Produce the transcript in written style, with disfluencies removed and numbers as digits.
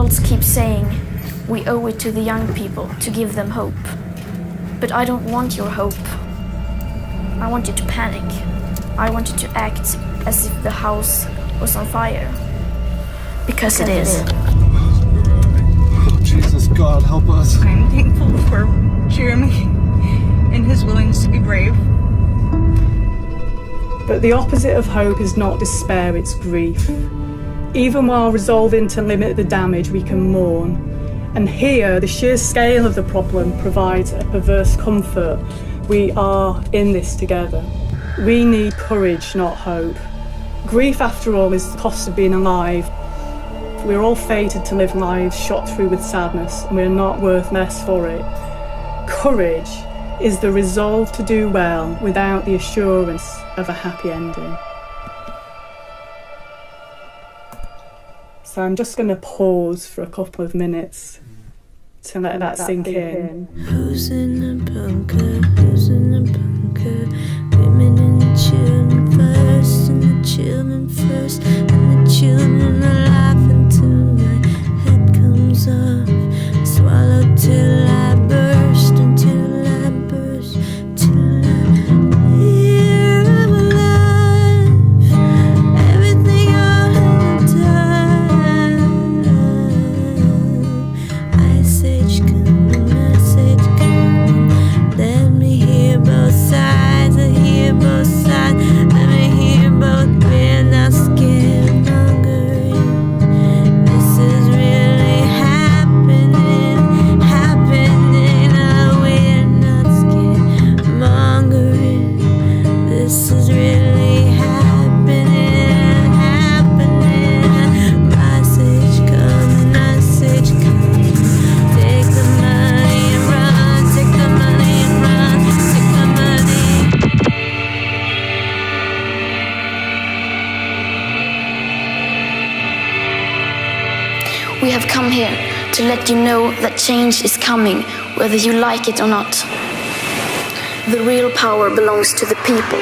adults keep saying we owe it to the young people to give them hope. But I don't want your hope. I want you to panic. I want you to act as if the house was on fire. Because it is. Oh, Jesus, God, help us. I'm thankful for Jeremy and his willingness to be brave. But the opposite of hope is not despair, it's grief. Even while resolving to limit the damage, we can mourn. And here, the sheer scale of the problem provides a perverse comfort. We are in this together. We need courage, not hope. Grief, after all, is the cost of being alive. We're all fated to live lives shot through with sadness, and we're not worth less for it. Courage is the resolve to do well without the assurance of a happy ending. So I'm just going to pause for a couple of minutes to let that sink in. Who's in the bunker? Who's in the bunker? Women and the children first, and the children first, and the children are laughing till my head comes off. Swallow till I burst, until I burst, till I hear I'm alive. Everything all the time. Ice age coming, let me hear both sides. I hear both sides. Let me hear both. We're not scared, mongering. This is really happening, happening. Oh, we're not scared, mongering. This is really happening, happening. Message come, message come. Take the money and run. Take the money and run. Take the money. We have come here to let you know that change is coming, whether you like it or not. The real power belongs to the people.